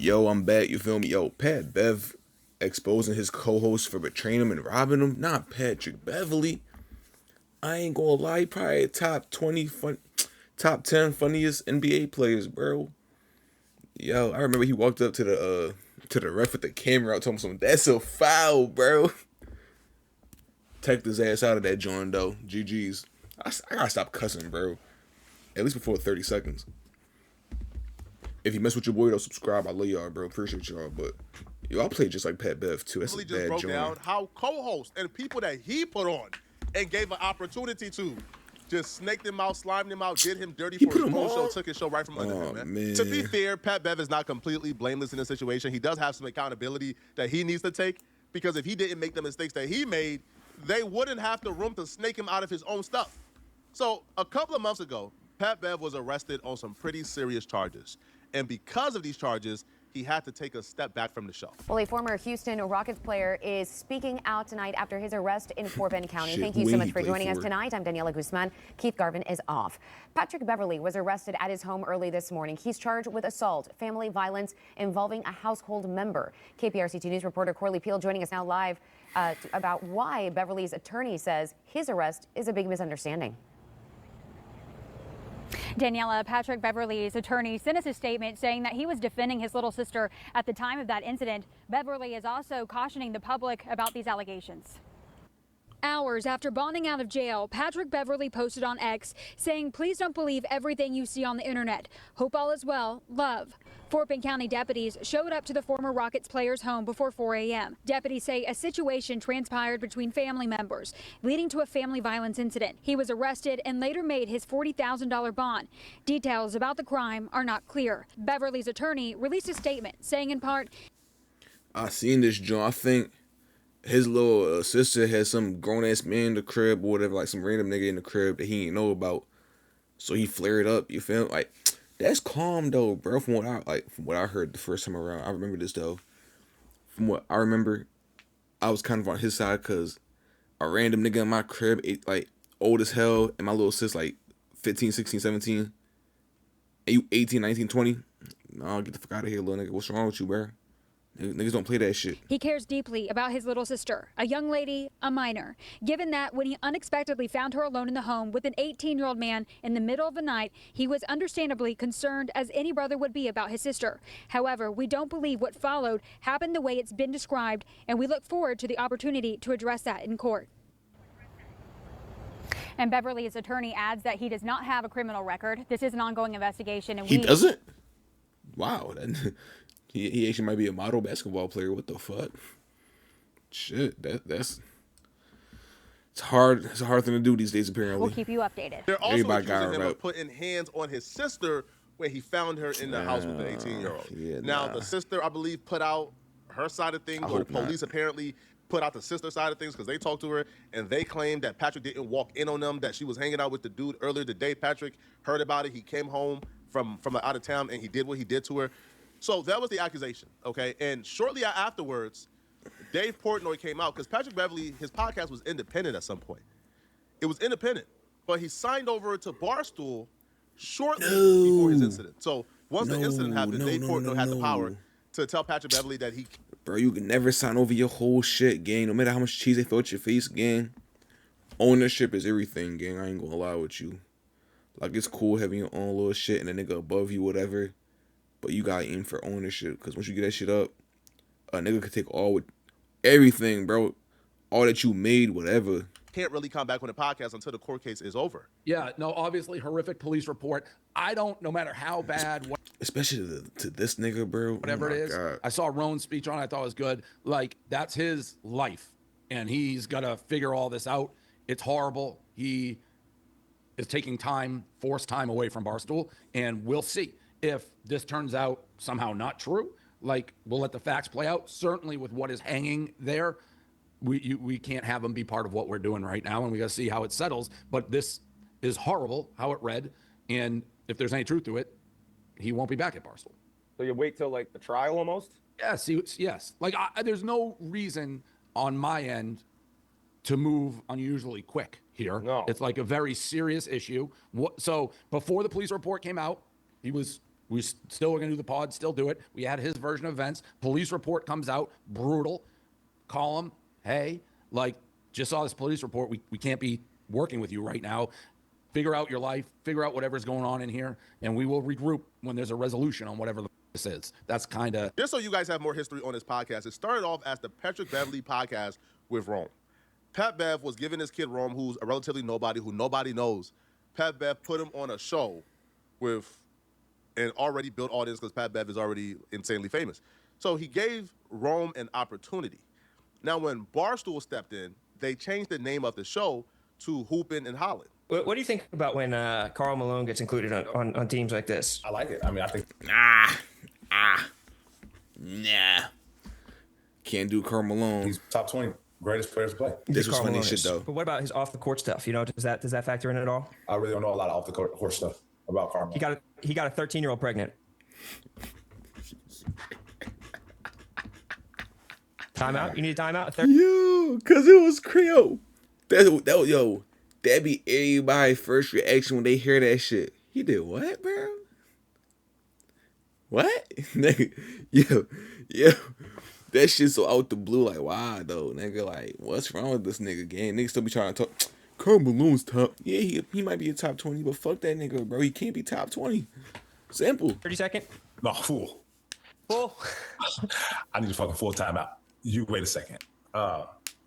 Yo, I'm back. You feel me? Yo, Pat Bev exposing his co-host for betraying him and robbing him. Not Patrick Beverley. I ain't gonna lie, he probably top 10 funniest NBA players, bro. Yo, I remember he walked up to the ref with the camera out, told him something. That's a foul, bro. Take his ass out of that joint though. GG's. I gotta stop cussing, bro. At least before 30 seconds. If you mess with your boy, don't subscribe. I love y'all, bro. Appreciate y'all. But yo, I play just like Pat Bev too. That's a Just bad broke joint. down how co-hosts and people that he put on and gave an opportunity to just snaked him out, slimed him out, did him dirty for his own show, took his show right from under him, man. To be fair, Pat Bev is not completely blameless in this situation. He does have some accountability that he needs to take, because if he didn't make the mistakes that he made, they wouldn't have the room to snake him out of his own stuff. So a couple of months ago, Pat Bev was arrested on some pretty serious charges. And because of these charges, he had to take a step back from the show. Well, a former Houston Rockets player is speaking out tonight after his arrest in Fort Bend County. Thank you so much for joining us tonight. I'm Daniela Guzman. Keith Garvin is off. Patrick Beverley was arrested at his home early this morning. He's charged with assault, family violence involving a household member. KPRC2 News reporter Corley Peel joining us now live about why Beverley's attorney says his arrest is a big misunderstanding. Daniela, Patrick Beverley's attorney sent us a statement saying that he was defending his little sister at the time of that incident. Beverley is also cautioning the public about these allegations. Hours after bonding out of jail, Patrick Beverley posted on X saying, "Please don't believe everything you see on the internet. Hope all is well. Love." Fort Bend County deputies showed up to the former Rockets player's home before 4 a.m. Deputies say a situation transpired between family members, leading to a family violence incident. He was arrested and later made his $40,000 bond. Details about the crime are not clear. Beverley's attorney released a statement saying in part, I seen this joint. I think his little sister had some grown-ass man in the crib or whatever, like some random nigga in the crib that he didn't know about. So he flared up, you feel me? Like, that's calm though, bro. From what I heard the first time around, I remember this though. From what I remember, I was kind of on his side because a random nigga in my crib, like old as hell, and my little sis like 15, 16, 17. And you 18, 19, 20. No, get the fuck out of here, little nigga. What's wrong with you, bro? Niggas don't play that shit. He cares deeply about his little sister, a young lady, a minor. Given that when he unexpectedly found her alone in the home with an 18-year-old man in the middle of the night, he was understandably concerned, as any brother would be, about his sister. However, we don't believe what followed happened the way it's been described, and we look forward to the opportunity to address that in court. And Beverley's attorney adds that he does not have a criminal record. This is an ongoing investigation. And he doesn't? Wow. He actually might be a model basketball player. What the fuck? Shit, that's it's hard. It's a hard thing to do these days, apparently. We'll keep you updated. They're also accusing him of putting hands on his sister when he found her in the house with the 18-year-old. Yeah, now, the sister, I believe, put out her side of things, or the police apparently put out the sister's side of things because they talked to her, and they claimed that Patrick didn't walk in on them, that she was hanging out with the dude earlier today. Patrick heard about it. He came home from out of town, and he did what he did to her. So that was the accusation, okay? And shortly afterwards, Dave Portnoy came out because Patrick Beverley, his podcast was independent at some point. It was independent, but he signed over to Barstool shortly before his incident. So once the incident happened, Dave Portnoy had the power to tell Patrick Beverley that he... Bro, you can never sign over your whole shit, gang. No matter how much cheese they throw at your face, gang. Ownership is everything, gang. I ain't gonna lie with you. Like, it's cool having your own little shit and a nigga above you, whatever. But you gotta aim for ownership, because once you get that shit up, a nigga could take all with everything, bro. All that you made, whatever. Can't really come back on the podcast until the court case is over. Yeah, no, obviously horrific police report. I don't, no matter how bad, especially to this nigga, bro. Whatever it is. God. I saw Roan's speech on it. I thought it was good. Like, that's his life, and he's got to figure all this out. It's horrible. He is taking time, forced time away from Barstool, and we'll see. If this turns out somehow not true, like, we'll let the facts play out. Certainly with what is hanging there, we can't have him be part of what we're doing right now, and we got to see how it settles. But this is horrible, how it read, and if there's any truth to it, he won't be back at Barstool. So you wait till, like, the trial almost? Yes. Like, there's no reason on my end to move unusually quick here. No. It's like a very serious issue. So before the police report came out, he was We still are going to do the pod, still do it. We had his version of events. Police report comes out, brutal. Call him, hey, like, just saw this police report. We can't be working with you right now. Figure out your life, figure out whatever's going on in here, and we will regroup when there's a resolution on whatever this is. That's kind of... Just so you guys have more history on this podcast, it started off as the Patrick Beverley podcast with Rome. Pat Bev was giving his kid Rome, who's a relatively nobody, who nobody knows. Pat Bev put him on a show with an already built audience because Pat Bev is already insanely famous. So he gave Rome an opportunity. Now, when Barstool stepped in, they changed the name of the show to Hoopin' and Hollin'. What do you think about when Karl Malone gets included on teams like this? I like it. I mean, I think... Nah. Can't do Karl Malone. He's top 20 greatest players to play. This was funny shit, though. But what about his off-the-court stuff? You know, does that factor in at all? I really don't know a lot of off-the-court stuff about Karl Malone. He got a 13-year-old pregnant. Timeout? You need a timeout? Yo, because it was Creole. That'd be everybody's first reaction when they hear that shit. He did what, bro? What? Nigga, yo. That shit so out the blue, like, wow, though, nigga, like, what's wrong with this nigga game? Niggas still be trying to talk. Karl Malone's top. Yeah, he might be a top 20, but fuck that nigga, bro. He can't be top 20. Simple. 30-second? No, fool. Full? I need a fucking full timeout. You wait a second. I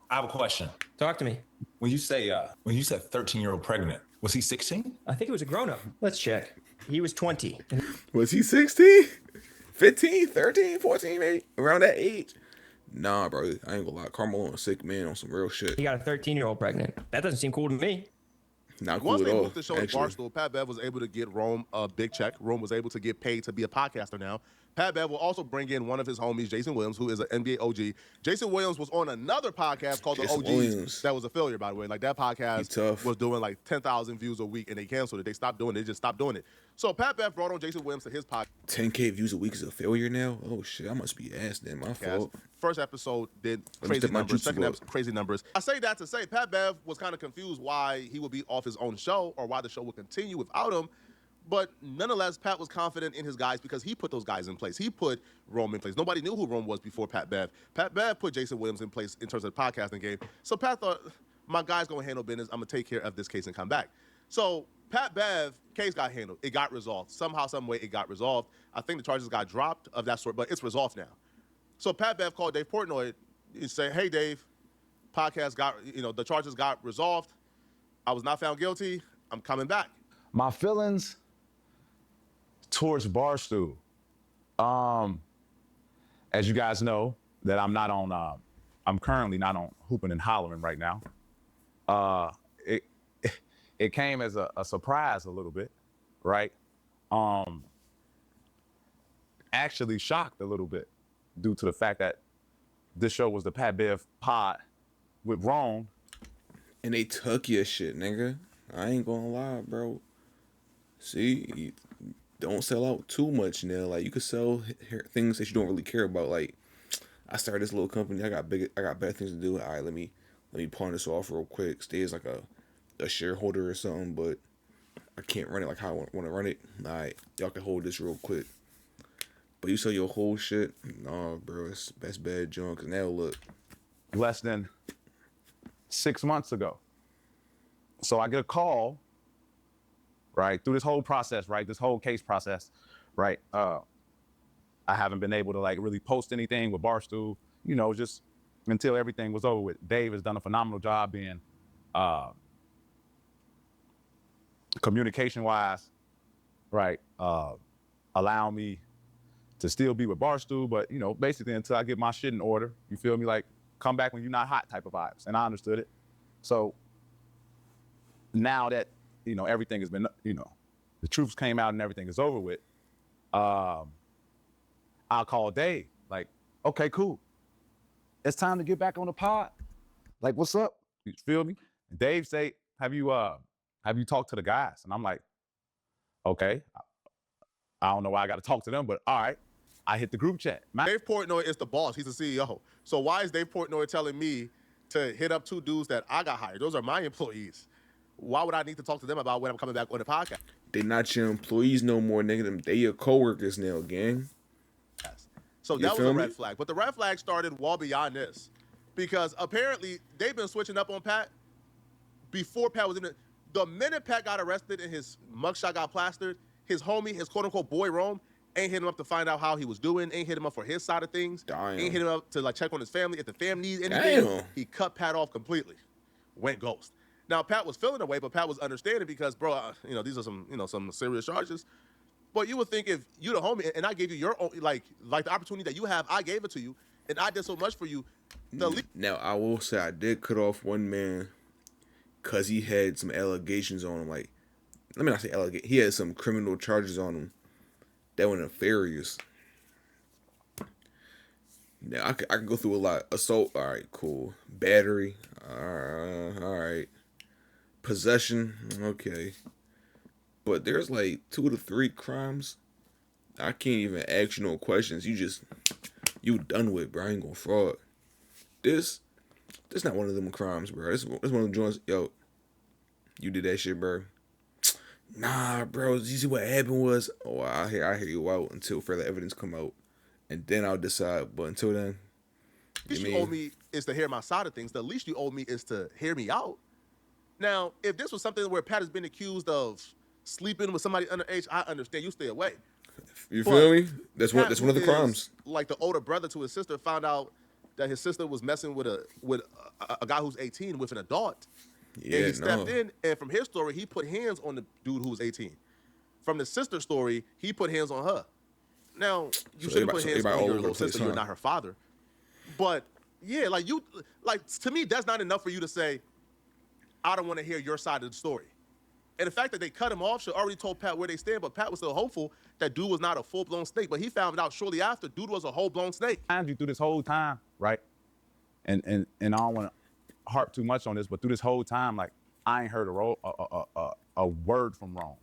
have a question. Talk to me. When you said 13-year-old pregnant, was he 16? I think it was a grown-up. Let's check. He was 20. Was he 16? 15, 13, 14, maybe? Around that age? Nah, bro. I ain't gonna lie. Karl Malone a sick man on some real shit. He got a 13-year-old pregnant. That doesn't seem cool to me. Not cool Once at they all. moved the show to Barstool, Pat Bev was able to get Rome a big check. Rome was able to get paid to be a podcaster now. Pat Bev will also bring in one of his homies, Jason Williams, who is an NBA OG. Jason Williams was on another podcast called The OGs. That was a failure, by the way. Like, that podcast was doing like 10,000 views a week, and they canceled it. They stopped doing it. They just stopped doing it. So Pat Bev brought on Jason Williams to his podcast. 10K views a week is a failure now? Oh, shit. I must be ass then. My fault. First episode did crazy numbers. Second episode, crazy numbers. I say that to say Pat Bev was kind of confused why he would be off his own show or why the show would continue without him. But nonetheless, Pat was confident in his guys because he put those guys in place. He put Rome in place. Nobody knew who Rome was before Pat Bev. Pat Bev put Jason Williams in place in terms of the podcasting game. So Pat thought, my guy's going to handle business. I'm going to take care of this case and come back. So Pat Bev, case got handled. It got resolved. Somehow, some way, it got resolved. I think the charges got dropped of that sort, but it's resolved now. So Pat Bev called Dave Portnoy and said, hey, Dave, podcast got, the charges got resolved. I was not found guilty. I'm coming back. My feelings towards Barstool. As you guys know, that I'm currently not on Hoopin' and Hollering right now. It came as a surprise a little bit, right? Actually shocked a little bit due to the fact that this show was the Pat Bev pod with Rome. And they took your shit, nigga. I ain't gonna lie, bro. See, don't sell out too much now. Like, you could sell things that you don't really care about. Like, I started this little company. I got better things to do. All right, let me pawn this off real quick. Stay as like a shareholder or something, but I can't run it like how I want to run it. All right, y'all can hold this real quick. But you sell your whole shit? Nah, bro, that's bad junk. Cause now look. Less than 6 months ago. So I get a call, right, through this whole process, right, this whole case process, right. I haven't been able to like really post anything with Barstool, just until everything was over with. Dave has done a phenomenal job being communication-wise, right, allowing me to still be with Barstool, but, basically until I get my shit in order, you feel me, like, come back when you're not hot type of vibes, and I understood it. So now that, everything has been, the truth came out and everything is over with, I'll call Dave, like, okay, cool. It's time to get back on the pod. Like, what's up? You feel me? And Dave say, have you talked to the guys? And I'm like, okay. I don't know why I got to talk to them, but all right. I hit the group chat. Dave Portnoy is the boss. He's the CEO. So why is Dave Portnoy telling me to hit up two dudes that I got hired? Those are my employees. Why would I need to talk to them about when I'm coming back on the podcast? They not your employees no more, nigga. They your coworkers now, gang. Yes. So You that was feel a me? red flag. But the red flag started well beyond this. Because apparently they've been switching up on Pat before Pat was in it. The minute Pat got arrested and his mugshot got plastered, his homie, his quote-unquote boy Rome, ain't hit him up to find out how he was doing, ain't hit him up for his side of things, Damn. ain't hit him up to like check on his family. If the family needs anything, Damn. he cut Pat off completely. Went ghost. Now, Pat was feeling away, but Pat was understanding because, bro, these are some serious charges. But you would think if you the homie and I gave you your own, like the opportunity that you have, I gave it to you, and I did so much for you. Now, I will say I did cut off one man because he had some allegations on him. Like, let me not say allegation. He had some criminal charges on him that were nefarious. Now, I could go through a lot. Assault, all right, cool. Battery, all right. Possession, okay. But there's like 2 to 3 crimes I can't even ask you no questions. You done with, bro. I ain't gonna fraud. This not one of them crimes, bro. This one of them joints. Yo, you did that shit, bro. Nah, bro. You see what happened was, I hear you out until further evidence come out, and then I'll decide. But until then, The least you owe me is to hear my side of things. The least you owe me is to hear me out. Now, if this was something where Pat has been accused of sleeping with somebody underage, I understand. You stay away. You feel me? That's one of the crimes. Like the older brother to his sister found out that his sister was messing with a guy who's 18 with an adult. Yeah, and he stepped in, and from his story, he put hands on the dude who was 18. From the sister's story, he put hands on her. Now, you shouldn't put hands on your little sister. You're not her father. But yeah, to me, that's not enough for you to say, I don't want to hear your side of the story. And the fact that they cut him off should already told Pat where they stand, but Pat was still hopeful that dude was not a full-blown snake. But he found out shortly after dude was a whole-blown snake. You through this whole time, right? And I don't want to harp too much on this, but through this whole time, like, I ain't heard a word from Rome,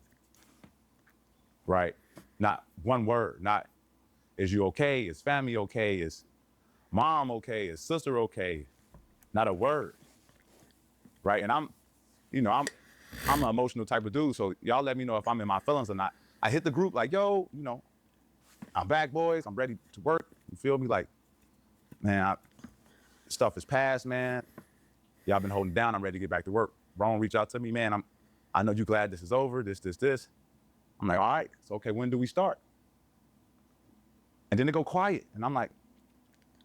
right? Not one word. Not, is you okay? Is family okay? Is mom okay? Is sister okay? Not a word, right? And I'm an emotional type of dude, so y'all let me know if I'm in my feelings or not. I hit the group like, yo, I'm back, boys. I'm ready to work. You feel me? Like, man, stuff is past, man. Y'all been holding down. I'm ready to get back to work. Ron reached out to me, man. I know you glad this is over, this. I'm like, all right, so okay, when do we start? And then they go quiet, and I'm like,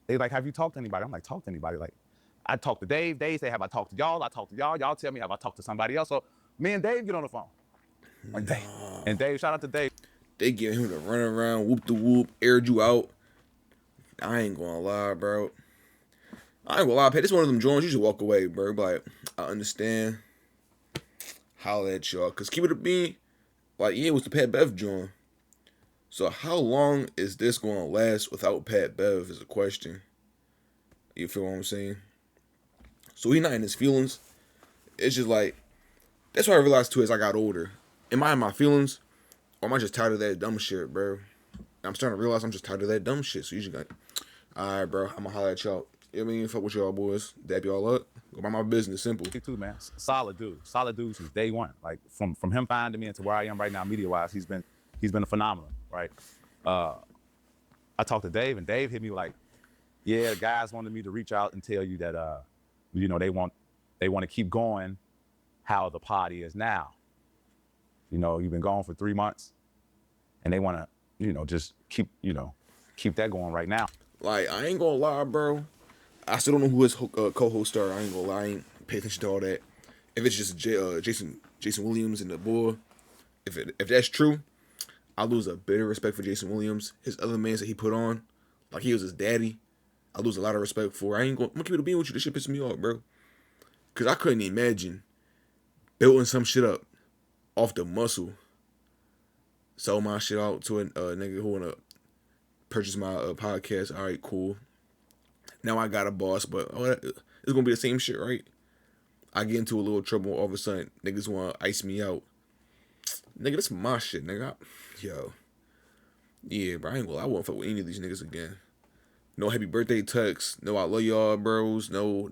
they like, have you talked to anybody? I'm like, talk to anybody? Like, I talked to Dave. Dave say, have I talked to y'all? I talked to y'all. Y'all tell me, have I talked to somebody else? So me and Dave get on the phone. Like, Dave. And Dave, shout out to Dave. They give him to run around, whoop the whoop, aired you out. I ain't gonna lie, bro. I ain't gonna lie, Pat. This one of them joints, you should walk away, bro. Like, I understand. Holla at y'all. Cause keep it a bean. Like, yeah, it was the Pat Bev joint. So how long is this gonna last without Pat Bev is a question. You feel what I'm saying? So he not in his feelings. It's just like, that's what I realized too as I got older. Am I in my feelings? Or am I just tired of that dumb shit, bro? I'm starting to realize I'm just tired of that dumb shit. So you just got, all right, bro, I'm gonna holler at y'all. You know what I mean? Fuck with y'all boys. Dap y'all up. Go about my business. Simple. Me too, man. Solid dude since day one. Like from him finding me into where I am right now, media-wise, he's been a phenomenal, right? I talked to Dave, and Dave hit me like, yeah, guys wanted me to reach out and tell you that, they want to keep going how the party is now. You've been gone for 3 months, and they want to, just keep that going right now. Like, I ain't gonna lie, bro. I still don't know who his co-hosts are. I ain't gonna lie. I ain't pay attention to all that. If it's just Jason Williams and the boy, if that's true, I lose a bit of respect for Jason Williams. His other mans that he put on, like he was his daddy, I lose a lot of respect for. I'm gonna keep it a being with you. This shit pisses me off, bro. Cause I couldn't imagine building some shit up off the muscle. Sell my shit out to a nigga who wanna purchase my podcast. All right, cool. Now I got a boss, but it's gonna be the same shit, right? I get into a little trouble, all of a sudden niggas wanna ice me out. Nigga, that's my shit, nigga. Yeah, bro, I won't fuck with any of these niggas again. No happy birthday texts. No, I love y'all, bros. No.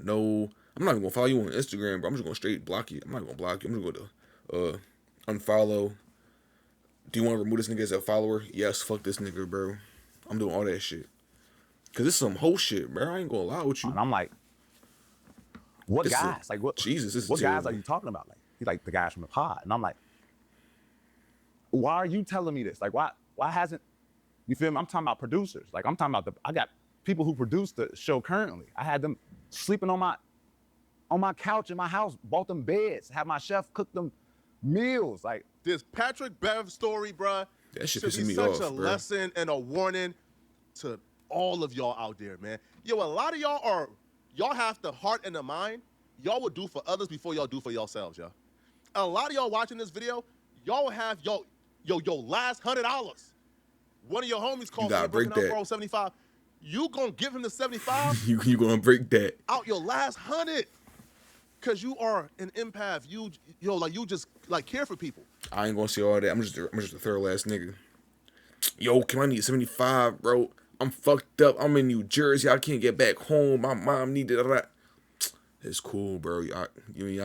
I'm not even gonna follow you on Instagram, bro. I'm just gonna straight block you. I'm not gonna block you. I'm just gonna unfollow. Do you want to remove this nigga as a follower? Yes, fuck this nigga, bro. I'm doing all that shit. Cause this is some whole shit, bro. I ain't gonna lie with you. And I'm like, what guys? Like what? Jesus, this is what terrible. guys are you talking about? Like he's like the guys from the pod, and I'm like, why are you telling me this? Like why hasn't you feel me? I'm talking about producers. Like I'm talking about I got people who produce the show currently. I had them sleeping on my couch in my house, bought them beds, have my chef cook them meals. Like this Patrick Bev story, bruh, that shit should pissing be me such off, a bro. lesson and a warning to all of y'all out there, man. Yo, a lot of y'all have the heart and the mind. Y'all would do for others before y'all do for yourselves, y'all. A lot of y'all watching this video, y'all will have your last $100. One of your homies called gotta break that. borrow 75. You gonna give him the 75? you gonna break that out your last 100? Cause you are an empath. You just like care for people. I ain't gonna say all that. I'm just a thorough ass nigga. Yo, can I need 75, bro? I'm fucked up. I'm in New Jersey. I can't get back home. My mom needed that. It's cool, bro. I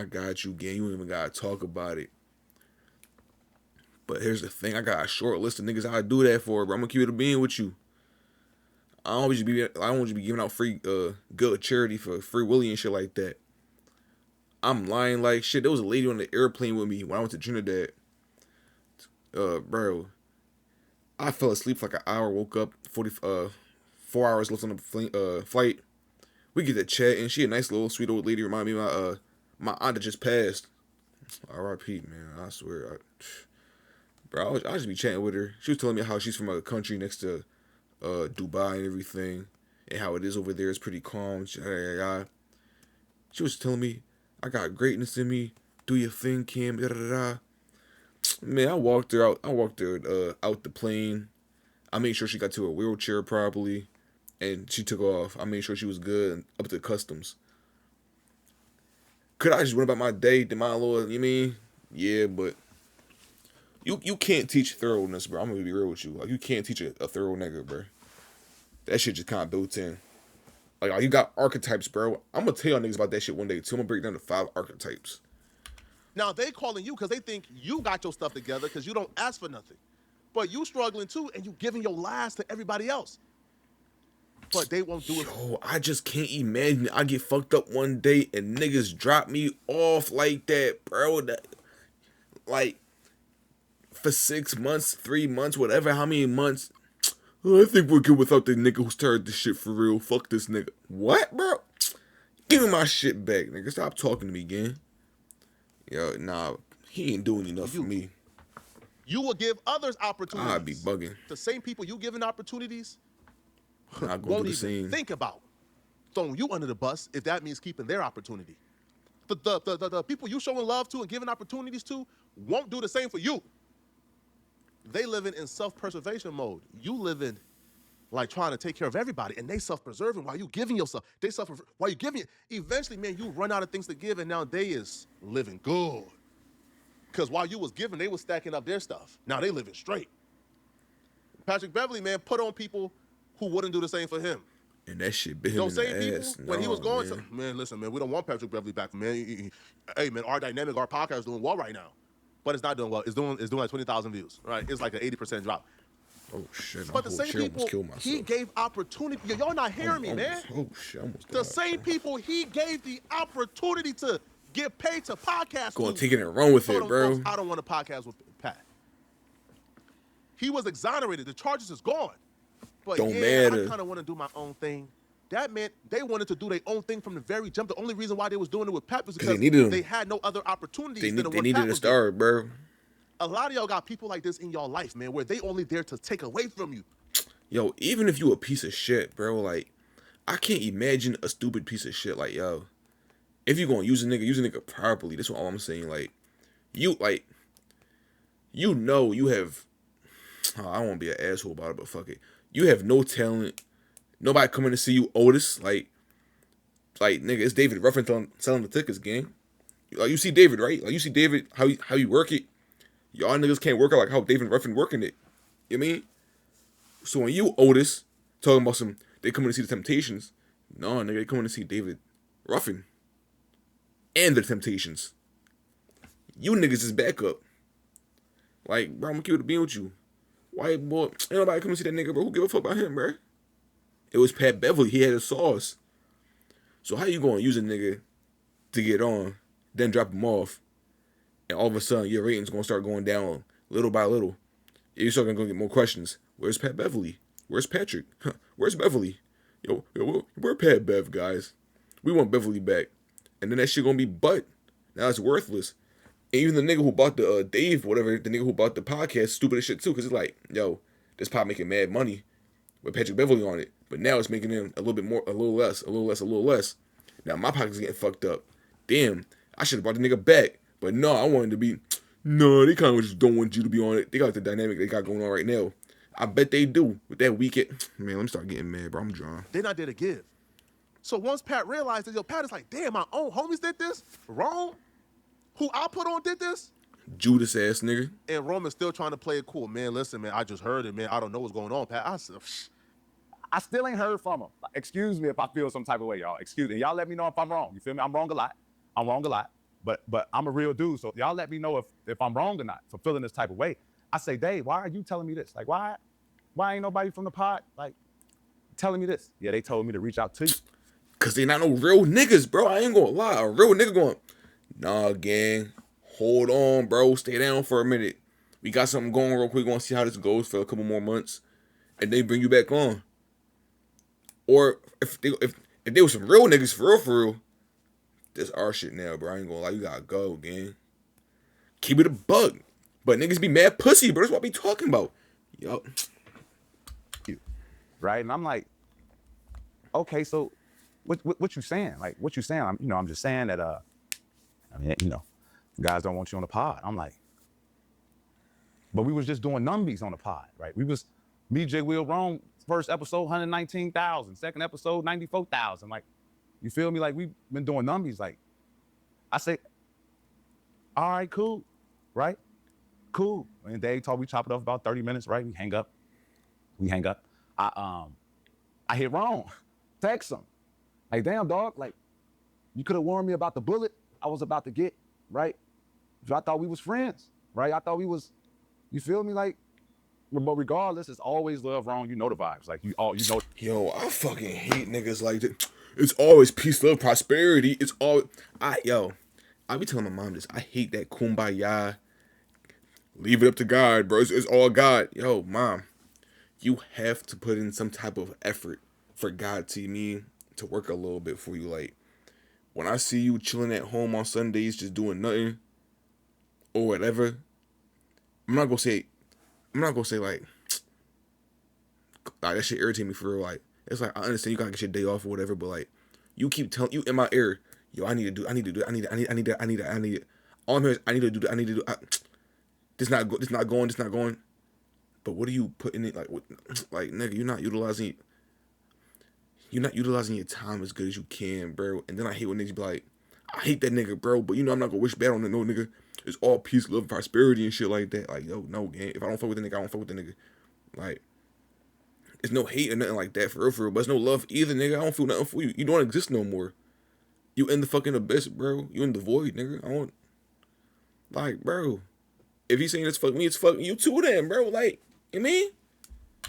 got you, gang. You ain't even gotta talk about it. But here's the thing. I got a short list of niggas I do that for, bro. I'm gonna keep it a being with you. I don't want you to be giving out free good charity for Free Willy and shit like that. I'm lying like shit. There was a lady on the airplane with me when I went to Trinidad. Bro, I fell asleep for like an hour, woke up 4 hours left on the flight. We get to chat, and she a nice little sweet old lady. Remind me of my aunt that just passed. R.I.P. man, I swear. Bro, I just be chatting with her. She was telling me how she's from a country next to Dubai and everything, and how it is over there. It's pretty calm. She was telling me, I got greatness in me. Do your thing, Kim. Da da da. Man, I walked her out. Out the plane. I made sure she got to her wheelchair properly, and she took off. I made sure she was good and up to customs. Could I just went about my day? Did my little, you mean? Yeah, but you can't teach thoroughness, bro. I'm gonna be real with you. Like you can't teach a thorough nigga, bro. That shit just kind of built in. Like you got archetypes, bro. I'm gonna tell y'all niggas about that shit one day too. I'm gonna break down the 5 archetypes. Now they calling you because they think you got your stuff together because you don't ask for nothing, but you struggling too, and you giving your last to everybody else. But they won't do it. Yo, I just can't imagine I get fucked up one day and niggas drop me off like that, bro. Like for 6 months, 3 months, whatever, how many months. I think we're good without the nigga who started this shit for real. Fuck this nigga. What, bro? Give me my shit back, nigga. Stop talking to me, gang. Yo, nah, he ain't doing enough for me. You will give others opportunities. I'd be bugging. The same people you giving opportunities Not gonna won't do the even same. think about throwing you under the bus if that means keeping their opportunity. The people you showing love to and giving opportunities to won't do the same for you. They living in self-preservation mode. You living like trying to take care of everybody, and they self-preserving while you giving yourself. They while you giving it. Eventually, man, you run out of things to give, and now they is living good. Because while you was giving, they was stacking up their stuff. Now they living straight. Patrick Beverley, man, put on people who wouldn't do the same for him. And that shit bit him Those in same the people, ass. when he was going man. to, man, listen, man, we don't want Patrick Beverley back, man. Hey, man, our podcast is doing well right now. But it's not doing well. It's doing like 20,000 views, right? It's like an 80% drop. Oh, shit. But the same people he gave opportunity. Y'all not hearing me, man. Oh, shit. The same people he gave the opportunity to get paid to podcast Going with. taking it wrong with it, bro. Folks, I don't want to podcast with Pat. He was exonerated. The charges is gone. But Don't yeah, matter. I kind of want to do my own thing. That meant they wanted to do their own thing from the very jump. The only reason why they was doing it with Pat was because they had no other opportunities. They than needed a star, bro. A lot of y'all got people like this in y'all life, man, where they only there to take away from you. Yo, even if you a piece of shit, bro, like, I can't imagine a stupid piece of shit. Like, yo, if you gonna use a nigga properly. That's what all I'm saying. Like, you know you have, I don't want to be an asshole about it, but fuck it. You have no talent. Nobody coming to see you, Otis. Like nigga, it's David Ruffin selling the tickets, gang. Like, you see David, right? Like, you see David, how you work it. Y'all niggas can't work it like how David Ruffin working it. You know what I mean? So when you, Otis, talking about they coming to see the Temptations. No, nigga, they coming to see David Ruffin. And the Temptations. You niggas is backup. Like, bro, I'm gonna keep it being with you. White boy, ain't nobody come and see that nigga, bro. Who give a fuck about him, bro? It was Pat Beverley. He had a sauce. So how you gonna use a nigga to get on, then drop him off, and all of a sudden your ratings gonna start going down little by little? You're still gonna get more questions. Where's Pat Beverley? Where's Patrick? Where's Beverley? Yo, where Pat Bev, guys? We want Beverley back. And then that shit gonna be butt. Now it's worthless. And even the nigga who bought the Dave, whatever, the nigga who bought the podcast, stupid as shit too, because it's like, yo, this pod making mad money with Patrick Beverley on it. But now it's making him a little bit more, a little less. Now my pocket's getting fucked up. Damn, I should have brought the nigga back. But no, I wanted to be, no, they kind of just don't want you to be on it. They got the dynamic they got going on right now. I bet they do. With that weekend, man, let me start getting mad, bro. I'm drawn. They're not there to give. So once Pat realized that, yo, Pat is like, damn, my own homies did this? Rome, who I put on, did this? Judas ass nigga. And Roman's still trying to play it cool. Man, listen, man, I just heard it, man. I don't know what's going on, Pat. I said, I still ain't heard from him. Excuse me if I feel some type of way, y'all. Excuse me. Y'all let me know if I'm wrong. You feel me? I'm wrong a lot. But I'm a real dude. So y'all let me know if I'm wrong or not for feeling this type of way. I say, Dave, why are you telling me this? Like, why ain't nobody from the pod like telling me this? Yeah, they told me to reach out to you. Cause they not no real niggas, bro. I ain't gonna lie. A real nigga going, nah, gang. Hold on, bro. Stay down for a minute. We got something going real quick. We want to see how this goes for a couple more months. And they bring you back on. Or if they were some real niggas for real, this our shit now, bro. I ain't gonna lie. You gotta go, gang. Keep it a buck. But niggas be mad pussy, bro. That's what I be talking about. Yo. Right? And I'm like, okay, so what you saying? Like, what you saying? I'm just saying that, guys don't want you on the pod. I'm like, but we was just doing numbies on the pod, right? We was, me, J. Will, Rome, first episode, 119,000. Second episode, 94,000. Like, you feel me? Like, we've been doing numbies. Like, I say, all right, cool, right? Cool. And Dave told we chop it off about 30 minutes, right? We hang up. I hit Rome, text him. Like, damn, dog, like, you could have warned me about the bullet I was about to get, right? I thought we was friends, right? I thought we was, you feel me? Like, but regardless, it's always love, Rome. You know the vibes. Like, you know. Yo, I fucking hate niggas like that. It's always peace, love, prosperity. It's all, I be telling my mom this. I hate that kumbaya. Leave it up to God, bro. It's all God. Yo, mom, you have to put in some type of effort for God to work a little bit for you. Like, when I see you chilling at home on Sundays just doing nothing or whatever, I'm not gonna say like that shit irritate me for real. Like, it's like, I understand you gotta get your day off or whatever, but like, you keep telling you in my ear, yo, I need to do it. All I'm hearing is I need to do it. This not going. But what are you putting it like? Like, nigga, you're not utilizing your time as good as you can, bro. And then I hate when niggas be like, I hate that nigga, bro. But I'm not gonna wish bad on no nigga. It's all peace, love, prosperity, and shit like that. Like, yo, no, gang. If I don't fuck with the nigga, I don't fuck with the nigga. Like, it's no hate or nothing like that, for real. But it's no love either, nigga. I don't feel nothing for you. You don't exist no more. You in the fucking abyss, bro. You in the void, nigga. I don't, like, bro. If he's saying it's fuck me, it's fuck you too then, bro. Like, you mean?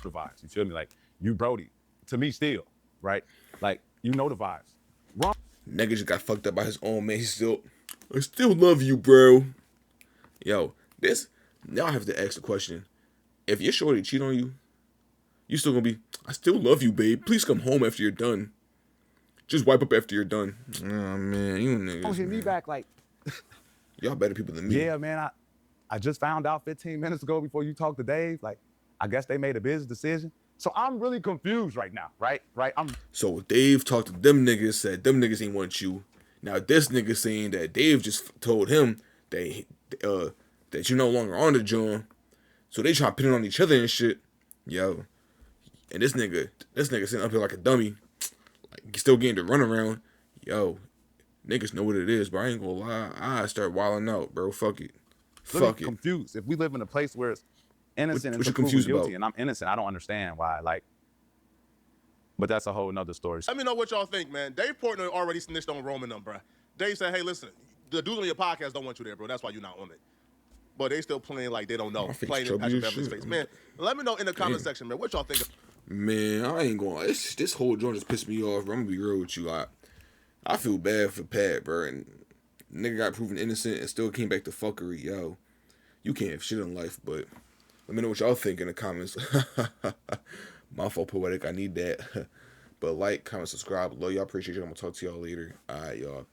The vibes, you feel me? Like, you Brody, to me still, right? Like, you know the vibes. Wrong. Nigga just got fucked up by his own man. I still love you, bro. Yo, now I have to ask the question. If your shorty cheat on you, you still gonna be, I still love you, babe. Please come home after you're done. Just wipe up after you're done. Oh, man, you niggas. Don't hit me back like, y'all better people than me. Yeah, man, I just found out 15 minutes ago before you talked to Dave. Like, I guess they made a business decision. So I'm really confused right now, right? So Dave talked to them niggas, said them niggas ain't want you. Now this nigga saying that Dave just told him that you're no longer on the joint. So they try to pin it on each other and shit. Yo. And this nigga sitting up here like a dummy. Like, still getting to run around. Yo. Niggas know what it is, but I ain't gonna lie. I start wilding out, bro. Fuck it. Fuck it. Confused. If we live in a place where it's innocent what and you confused guilty, about? and I'm innocent, I don't understand why. Like, but that's a whole nother story. Let me know what y'all think, man. Dave Portnoy already snitched on Roman, bro. Dave said, hey, listen, the dudes on your podcast don't want you there, bro. That's why you're not on it. but they still playing like they don't know. My face Playing in chubby Patrick as Beverley's shit. face. Man, let me know in the comment section, man, what y'all think. Man, I ain't gonna. This whole joint just pissed me off, bro. I'm gonna be real with you. I feel bad for Pat, bro. And nigga got proven innocent and still came back to fuckery, yo. You can't have shit in life, but let me know what y'all think in the comments. My fault, Poetik. I need that. But like, comment, subscribe. Love y'all. Appreciate you. I'm gonna talk to y'all later. All right, y'all.